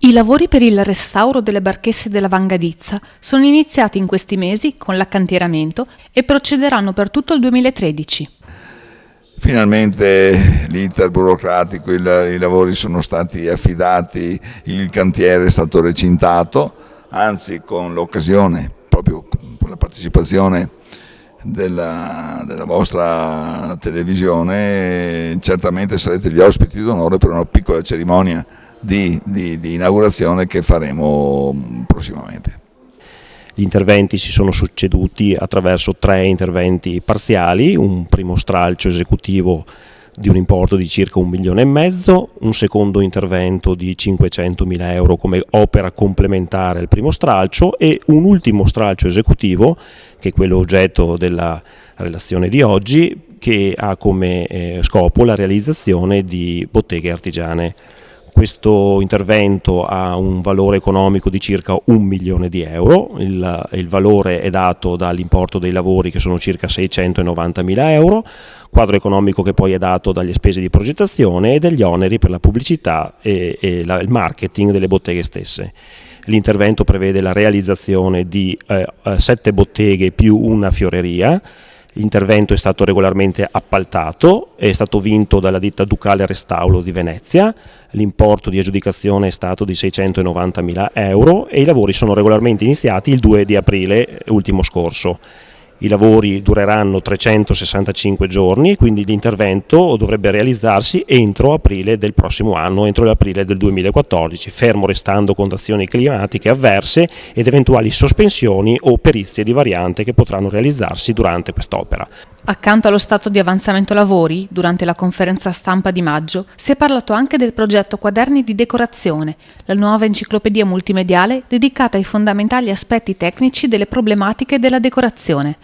I lavori per il restauro delle barchesse della Vangadizza sono iniziati in questi mesi con l'accantieramento e procederanno per tutto il 2013. Finalmente l'iter burocratico, i lavori sono stati affidati, il cantiere è stato recintato, anzi con l'occasione, proprio con la partecipazione della vostra televisione, certamente sarete gli ospiti d'onore per una piccola cerimonia di inaugurazione che faremo prossimamente. Gli interventi si sono succeduti attraverso 3 interventi parziali, un primo stralcio esecutivo di un importo di circa 1,5 milioni, un secondo intervento di 500.000 euro come opera complementare al primo stralcio e un ultimo stralcio esecutivo, che è quello oggetto della relazione di oggi, che ha come scopo la realizzazione di botteghe artigiane. Questo intervento ha un valore economico di circa 1 milione di euro, il valore è dato dall'importo dei lavori che sono circa 690.000 euro, quadro economico che poi è dato dalle spese di progettazione e dagli oneri per la pubblicità e il marketing delle botteghe stesse. L'intervento prevede la realizzazione di 7 botteghe più una fioreria. L'intervento è stato regolarmente appaltato, è stato vinto dalla ditta Ducale Restauro di Venezia, l'importo di aggiudicazione è stato di 690.000 euro e i lavori sono regolarmente iniziati il 2 di aprile ultimo scorso. I lavori dureranno 365 giorni, quindi l'intervento dovrebbe realizzarsi entro aprile del prossimo anno, entro l'aprile del 2014, fermo restando condizioni climatiche avverse ed eventuali sospensioni o perizie di variante che potranno realizzarsi durante quest'opera. Accanto allo stato di avanzamento lavori, durante la conferenza stampa di maggio, si è parlato anche del progetto Quaderni di decorazione, la nuova enciclopedia multimediale dedicata ai fondamentali aspetti tecnici delle problematiche della decorazione.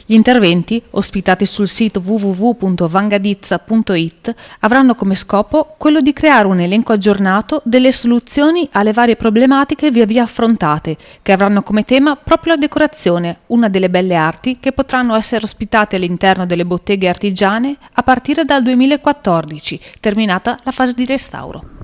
Gli interventi, ospitati sul sito www.vangadizza.it, avranno come scopo quello di creare un elenco aggiornato delle soluzioni alle varie problematiche via via affrontate, che avranno come tema proprio la decorazione, una delle belle arti che potranno essere ospitate all'interno delle botteghe artigiane a partire dal 2014, terminata la fase di restauro.